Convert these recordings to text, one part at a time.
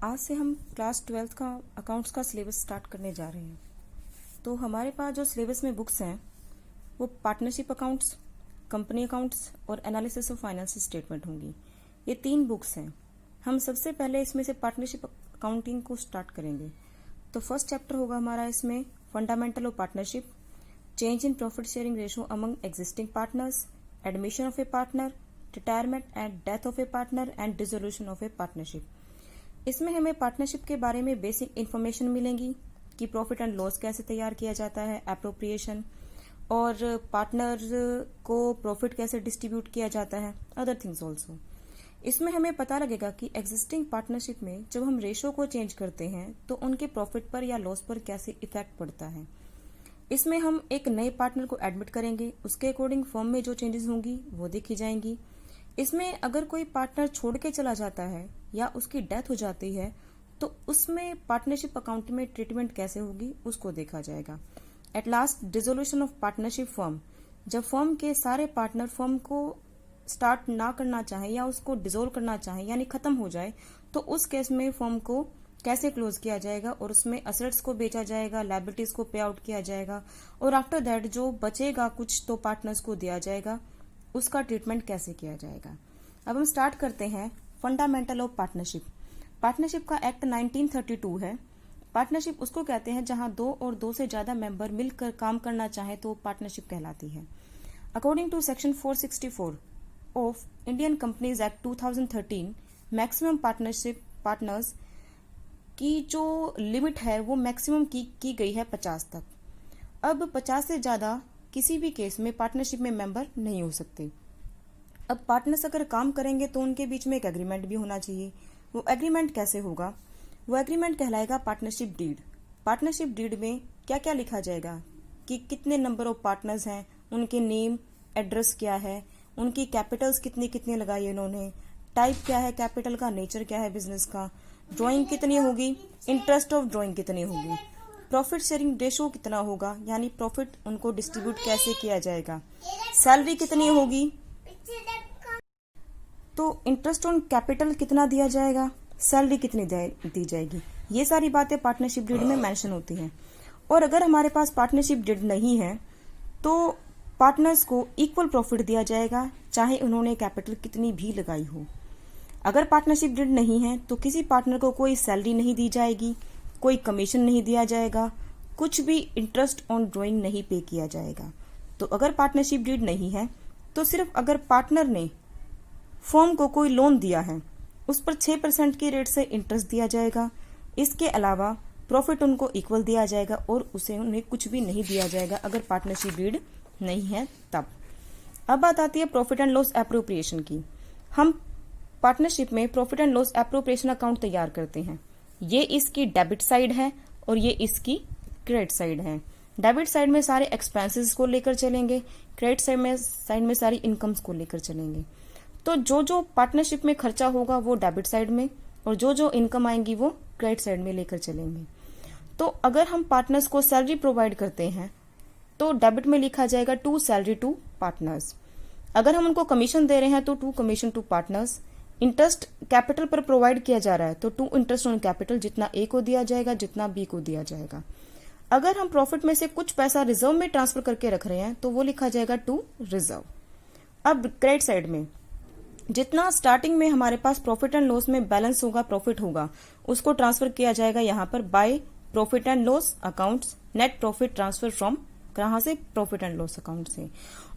आज से हम क्लास 12th का अकाउंट्स का सिलेबस स्टार्ट करने जा रहे हैं। तो हमारे पास जो सिलेबस में बुक्स हैं वो पार्टनरशिप अकाउंट्स, कंपनी अकाउंट्स और एनालिसिस ऑफ फाइनेंशियल स्टेटमेंट होंगी। ये 3 बुक्स हैं। हम सबसे पहले इसमें से पार्टनरशिप अकाउंटिंग को स्टार्ट करेंगे। तो फर्स्ट चैप्टर होगा हमारा इसमें fundamental of partnership, change in profit sharing ratio among existing partners, admission of A partner, retirement and death of A partner and dissolution of A partnership. इसमें हमें partnership के बारे में बेसिक इन्फॉर्मेशन मिलेंगी कि प्रॉफिट एंड लॉस कैसे तैयार किया जाता है, एप्रोप्रिएशन, और पार्टनर को प्रॉफिट कैसे डिस्ट्रीब्यूट किया जाता है, अदर थिंग्स ऑल्सो। इसमें हमें पता लगेगा कि एग्जिस्टिंग पार्टनरशिप में जब हम रेशो को चेंज करते हैं तो उनके प्रॉफिट पर या लॉस पर कैसे इफेक्ट पड़ता है। इसमें हम एक नए पार्टनर को एडमिट करेंगे, उसके अकॉर्डिंग फर्म में जो चेंजेस होंगी वो देखी जाएंगी। इसमें अगर कोई पार्टनर छोड़ के चला जाता है या उसकी डेथ हो जाती है तो उसमें पार्टनरशिप अकाउंट में ट्रीटमेंट कैसे होगी उसको देखा जाएगा। At last dissolution of partnership firm, जब फर्म के सारे पार्टनर फर्म को स्टार्ट ना करना चाहे या उसको डिसोल्व करना चाहे यानी खत्म हो जाए तो उस केस में फर्म को कैसे क्लोज किया जाएगा और उसमें असेट्स को बेचा जाएगा, लायबिलिटीज को पे आउट किया जाएगा और आफ्टर दैट जो बचेगा कुछ तो पार्टनर्स को दिया जाएगा, उसका ट्रीटमेंट कैसे किया जाएगा। अब हम स्टार्ट करते हैं फंडामेंटल ऑफ पार्टनरशिप। पार्टनरशिप का एक्ट 1932 है। पार्टनरशिप उसको कहते हैं जहां 2 और 2 से ज्यादा मेंबर मिलकर काम करना चाहे तो पार्टनरशिप कहलाती है। According to section 464 of Indian companies act 2013, maximum partnership partners की जो लिमिट है वो मैक्सिमम की गई है 50 तक। अब 50 से ज्यादा किसी भी केस में पार्टनरशिप में मेंबर नहीं हो सकते। अब पार्टनर्स अगर काम करेंगे तो उनके बीच में एक एग्रीमेंट भी होना चाहिए। वो एग्रीमेंट कैसे होगा? वो एग्रीमेंट कहलाएगा पार्टनरशिप डीड। पार्टनरशिप डीड में क्या क्या लिखा जाएगा कि कितने नंबर ऑफ पार्टनर्स हैं, उनके नेम, एड्रेस क्या है, उनकी कैपिटल्स कितनी कितनी लगाई उन्होंने, टाइप क्या है कैपिटल का, नेचर क्या है बिजनेस का, ड्राइंग कितनी होगी, इंटरेस्ट ऑफ ड्राइंग कितनी होगी, प्रॉफिट शेयरिंग रेशो कितना होगा यानी प्रॉफिट उनको डिस्ट्रीब्यूट कैसे किया जाएगा, सैलरी कितनी होगी, तो इंटरेस्ट ऑन कैपिटल कितना दिया जाएगा, सैलरी कितनी दी जाएगी। ये सारी बातें पार्टनरशिप डीड में मेंशन होती हैं। और अगर हमारे पास पार्टनरशिप डीड नहीं है तो पार्टनर्स को इक्वल प्रॉफिट दिया जाएगा चाहे उन्होंने कैपिटल कितनी भी लगाई हो। अगर पार्टनरशिप डीड नहीं है तो किसी पार्टनर को कोई सैलरी नहीं दी जाएगी, कोई कमीशन नहीं दिया जाएगा, कुछ भी इंटरेस्ट ऑन ड्राइंग नहीं पे किया जाएगा। तो अगर पार्टनरशिप डीड नहीं है तो सिर्फ अगर पार्टनर ने फर्म को कोई लोन दिया है उस पर 6% के रेट से इंटरेस्ट दिया जाएगा। इसके अलावा प्रॉफिट उनको इक्वल दिया जाएगा और उसे उन्हें कुछ भी नहीं दिया जाएगा अगर पार्टनरशिप डीड नहीं है तब। अब बात आती है प्रॉफिट एंड लॉस एप्रोप्रिएशन की। हम पार्टनरशिप में profit and loss appropriation account तैयार करते हैं। ये इसकी डेबिट साइड है और ये इसकी क्रेडिट साइड है। डेबिट साइड में सारे एक्सपेंसेस को लेकर चलेंगे, क्रेडिट साइड में सारी इनकम्स को लेकर चलेंगे। तो जो जो पार्टनरशिप में खर्चा होगा वो डेबिट साइड में और जो जो इनकम आएंगी वो क्रेडिट साइड में लेकर चलेंगे। तो अगर हम पार्टनर्स को सैलरी प्रोवाइड करते हैं तो डेबिट में लिखा जाएगा टू सैलरी टू पार्टनर्स। अगर हम उनको कमीशन दे रहे हैं तो to commission to partners. Interest capital पर प्रोवाइड किया जा रहा है तो टू इंटरेस्ट ऑन कैपिटल, जितना ए को दिया जाएगा जितना बी को दिया जाएगा। अगर हम प्रॉफिट में से कुछ पैसा रिजर्व में ट्रांसफर करके रख रहे हैं तो वो लिखा जाएगा टू रिजर्व। अब क्रेडिट साइड में जितना स्टार्टिंग में हमारे पास प्रॉफिट एंड लॉस में बैलेंस होगा, प्रॉफिट होगा, उसको ट्रांसफर किया जाएगा यहाँ पर by profit and loss accounts. Net profit transfer from कहां से? प्रॉफिट एंड लॉस अकाउंट से।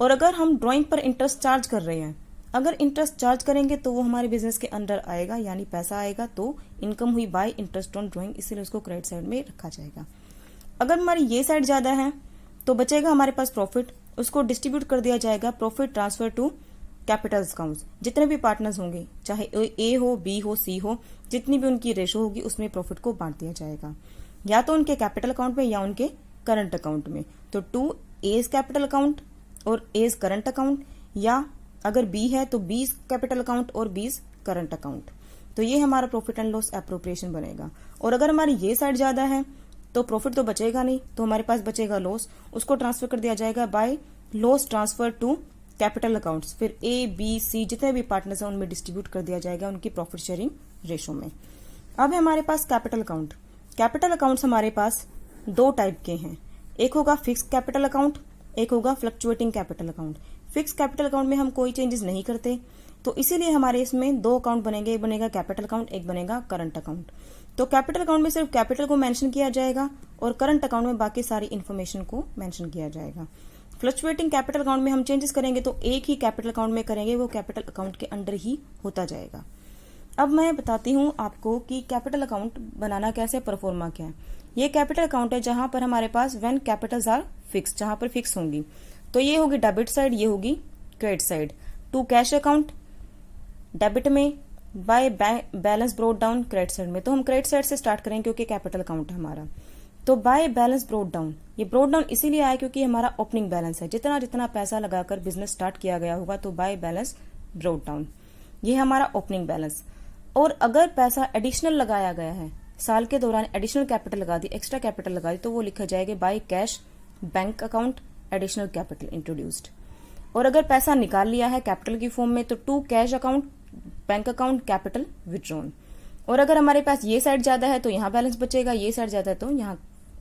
और अगर हम ड्राइंग पर इंटरेस्ट चार्ज कर रहे हैं, अगर इंटरेस्ट चार्ज करेंगे तो वो हमारे बिजनेस के अंडर आएगा यानी पैसा आएगा, तो इनकम हुई बाय इंटरेस्ट ऑन ड्राइंग, इसीलिए उसको क्रेडिट साइड में रखा जाएगा। अगर हमारी ये साइड ज्यादा है तो बचेगा हमारे पास प्रॉफिट, उसको डिस्ट्रीब्यूट कर दिया जाएगा profit transfer to capital accounts. जितने भी पार्टनर्स होंगे, चाहे ए हो, बी हो, सी हो, जितनी भी उनकी रेशो होगी उसमें प्रॉफिट को बांट दिया जाएगा, या तो उनके कैपिटल अकाउंट में या उनके करंट अकाउंट में। तो टू एज कैपिटल अकाउंट और एज करंट अकाउंट, या अगर बी है तो बी कैपिटल अकाउंट और बी करंट अकाउंट। तो ये हमारा प्रॉफिट एंड लॉस एप्रोप्रिएशन बनेगा। और अगर हमारी ये साइड ज्यादा है तो प्रॉफिट तो बचेगा नहीं, तो हमारे पास बचेगा लॉस, उसको ट्रांसफर कर दिया जाएगा by loss transfer to capital accounts. फिर ए, बी, सी जितने भी पार्टनर्स हैं उनमें डिस्ट्रीब्यूट कर दिया जाएगा उनकी प्रॉफिट शेयरिंग रेशो में। अब है हमारे पास कैपिटल अकाउंट। कैपिटल अकाउंट्स हमारे पास दो टाइप के हैं, एक होगा फिक्स कैपिटल अकाउंट, एक होगा fluctuating capital account. Fix capital account में हम कोई चेंजेस नहीं करते, तो इसीलिए हमारे इसमें दो अकाउंट बनेंगे, एक बनेगा कैपिटल अकाउंट, एक बनेगा करंट अकाउंट। तो कैपिटल अकाउंट में सिर्फ कैपिटल को मेंशन किया जाएगा और करंट अकाउंट में बाकी सारी इन्फॉर्मेशन को मेंशन किया जाएगा। फ्लक्चुएटिंग कैपिटल अकाउंट में हम चेंजेस करेंगे तो एक ही कैपिटल अकाउंट में करेंगे, वो कैपिटल अकाउंट के अंडर ही होता जाएगा। अब मैं बताती हूँ आपको कि कैपिटल अकाउंट बनाना कैसे, परफॉर्मा क्या है। ये कैपिटल अकाउंट है जहां पर हमारे पास व्हेन कैपिटल्स आर फिक्स, जहां पर फिक्स होंगी। तो ये होगी डेबिट साइड, ये होगी credit side. To cash account debit में, by balance brought down credit side में। तो हम क्रेडिट साइड से स्टार्ट करेंगे क्योंकि कैपिटल अकाउंट है हमारा। तो बाय बैलेंस ब्रोट डाउन, ये ब्रोट डाउन इसीलिए आया क्योंकि हमारा ओपनिंग बैलेंस है, जितना जितना पैसा लगाकर बिजनेस स्टार्ट किया गया होगा, तो बाय बैलेंस ब्रोट डाउन ये है हमारा ओपनिंग बैलेंस। और अगर पैसा एडिशनल लगाया गया है, साल के दौरान एडिशनल कैपिटल लगा दी, एक्स्ट्रा कैपिटल लगा दी, तो वो लिखा जाएगा by cash bank account additional capital introduced. और अगर पैसा निकाल लिया है कैपिटल की फॉर्म में, तो to cash account bank account capital withdrawn. और अगर हमारे पास ये साइड ज्यादा है तो यहाँ बैलेंस बचेगा, ये साइड ज्यादा है तो यहाँ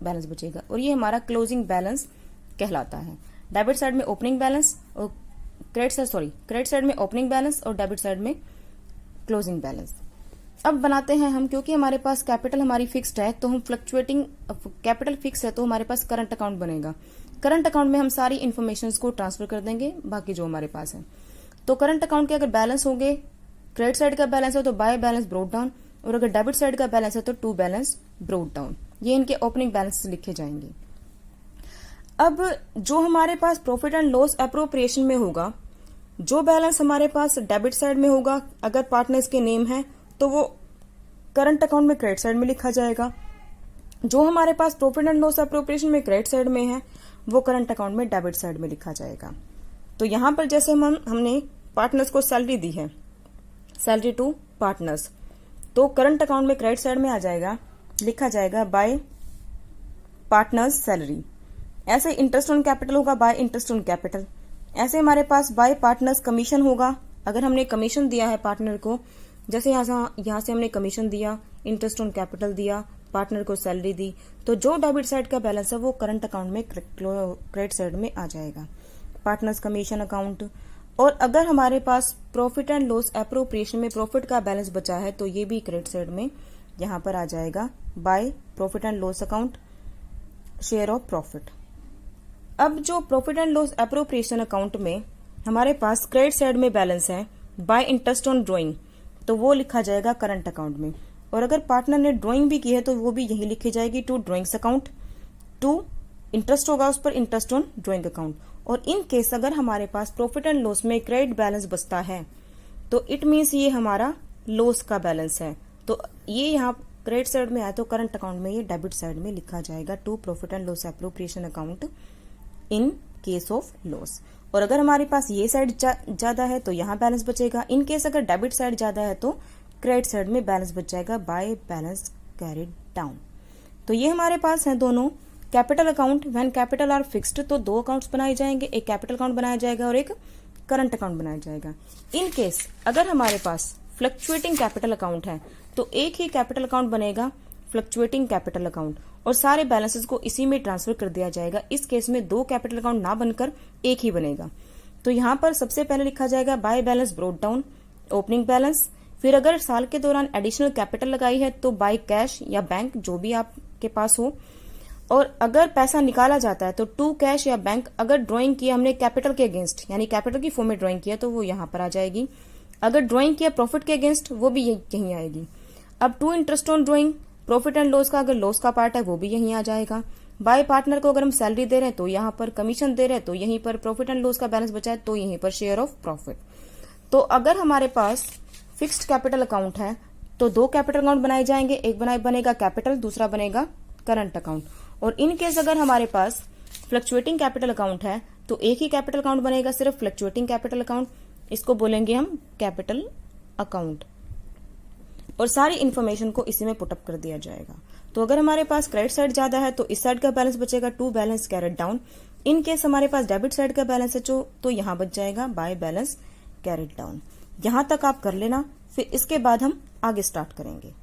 बैलेंस बचेगा, और ये हमारा क्लोजिंग बैलेंस कहलाता है। डेबिट साइड में ओपनिंग बैलेंस और क्रेडिट साइड में ओपनिंग बैलेंस और डेबिट साइड में क्लोजिंग बैलेंस। अब बनाते हैं हम, क्योंकि हमारे पास कैपिटल हमारी फिक्स्ड है, तो हम फ्लक्चुएटिंग कैपिटल फिक्स है, तो हमारे पास करंट अकाउंट बनेगा। करंट अकाउंट में हम सारी इन्फॉर्मेशन को ट्रांसफर कर देंगे, बाकी जो हमारे पास है। तो करंट अकाउंट के अगर बैलेंस होंगे, क्रेडिट साइड का बैलेंस है तो बाय बैलेंस ब्रोट डाउन, और अगर डेबिट साइड का बैलेंस है तो टू बैलेंस ब्रोट डाउन। ये इनके ओपनिंग बैलेंस लिखे जाएंगे। अब जो हमारे पास प्रॉफिट एंड लॉस अप्रोप्रिएशन में होगा, जो बैलेंस हमारे पास डेबिट साइड में होगा, अगर पार्टनर्स के नेम है तो वो करंट अकाउंट में क्रेडिट साइड में लिखा जाएगा। जो हमारे पास प्रॉफिट एंड लॉस अप्रोप्रिएशन में क्रेडिट साइड में है, वो करंट अकाउंट में डेबिट साइड में लिखा जाएगा। तो यहां पर जैसे हमने पार्टनर्स को सैलरी दी है, सैलरी टू पार्टनर्स, तो करंट अकाउंट में क्रेडिट साइड में आ जाएगा, लिखा जाएगा बाय पार्टनर्स सैलरी। ऐसे इंटरेस्ट ऑन कैपिटल होगा बाय इंटरेस्ट ऑन कैपिटल। ऐसे हमारे पास बाय पार्टनर्स कमीशन होगा, अगर हमने कमीशन दिया है पार्टनर को, जैसे यहाँ से हमने कमीशन दिया, इंटरेस्ट ऑन कैपिटल दिया, पार्टनर को सैलरी दी, तो जो डेबिट साइड का बैलेंस है वो करंट अकाउंट में क्रेडिट साइड में आ जाएगा, पार्टनर्स कमीशन अकाउंट। और अगर हमारे पास प्रॉफिट एंड लॉस एप्रोप्रिएशन में प्रॉफिट का बैलेंस बचा है, तो ये भी क्रेडिट साइड में यहां पर आ जाएगा by profit and loss account share of profit. अब जो profit and loss appropriation account में हमारे पास क्रेडिट साइड में बैलेंस है बाय इंटरेस्ट ऑन ड्रॉइंग, तो वो लिखा जाएगा करंट अकाउंट में। और अगर पार्टनर ने ड्राइंग भी की है तो वो भी यही लिखी जाएगी to drawings account, to interest होगा उस पर इंटरेस्ट ऑन ड्राइंग अकाउंट। और इन केस अगर हमारे पास प्रॉफिट एंड लॉस में क्रेडिट बैलेंस बचता है, तो इट मीन्स ये हमारा लॉस का बैलेंस है, तो ये यहाँ क्रेडिट साइड में आया तो करंट अकाउंट में ये डेबिट साइड में लिखा जाएगा to profit and loss appropriation account in case of loss. और अगर हमारे पास ये साइड ज्यादा है तो यहाँ बैलेंस बचेगा, इन केस अगर डेबिट साइड ज्यादा है तो क्रेडिट साइड में बैलेंस बच जाएगा बाय बैलेंस कैरिड डाउन। तो ये हमारे पास है दोनों capital account when capital R fixed, तो दो अकाउंट्स बनाए जाएंगे, एक कैपिटल अकाउंट बनाया जाएगा और एक करंट अकाउंट बनाया जाएगा। इन केस अगर हमारे पास फ्लक्चुएटिंग कैपिटल अकाउंट है तो एक ही कैपिटल अकाउंट बनेगा, फ्लक्चुएटिंग कैपिटल अकाउंट, और सारे बैलेंसेस को इसी में ट्रांसफर कर दिया जाएगा। इस केस में दो कैपिटल अकाउंट ना बनकर एक ही बनेगा। तो यहाँ पर सबसे पहले लिखा जाएगा bye balance brought down opening balance, फिर अगर साल के दौरान एडिशनल कैपिटल लगाई है तो बाय कैश या बैंक जो भी आपके पास हो, और अगर पैसा निकाला जाता है तो टू कैश या बैंक। अगर ड्राइंग किया हमने कैपिटल के अगेंस्ट यानी कैपिटल की फॉर्म में ड्राइंग किया तो वो यहाँ पर आ जाएगी, अगर ड्राइंग किया प्रॉफिट के अगेंस्ट वो भी यहीं आएगी। अब to interest on drawing profit and loss का अगर लॉस का पार्ट है वो भी यहीं आ जाएगा। बाय पार्टनर को अगर हम सैलरी दे रहे हैं तो यहाँ पर कमीशन दे रहे हैं तो यहीं पर प्रॉफिट एंड लॉस का बैलेंस बचा है तो यहीं पर शेयर ऑफ प्रॉफिट। तो अगर हमारे पास फिक्स्ड कैपिटल अकाउंट है तो दो कैपिटल अकाउंट बनाए जाएंगे, एक बनेगा कैपिटल, दूसरा बनेगा करंट अकाउंट। और इन केस अगर हमारे पास फ्लक्चुएटिंग कैपिटल अकाउंट है तो एक ही कैपिटल अकाउंट बनेगा, सिर्फ फ्लक्चुएटिंग कैपिटल अकाउंट, इसको बोलेंगे हम कैपिटल अकाउंट, और सारी इन्फॉर्मेशन को इसी में पुटअप कर दिया जाएगा। तो अगर हमारे पास क्रेडिट साइड ज्यादा है तो इस साइड का बैलेंस बचेगा to balance carried down. In case हमारे पास डेबिट साइड का बैलेंस है तो यहाँ बच जाएगा बाय बैलेंस कैरिड डाउन। यहां तक आप कर लेना, फिर इसके बाद हम आगे स्टार्ट करेंगे।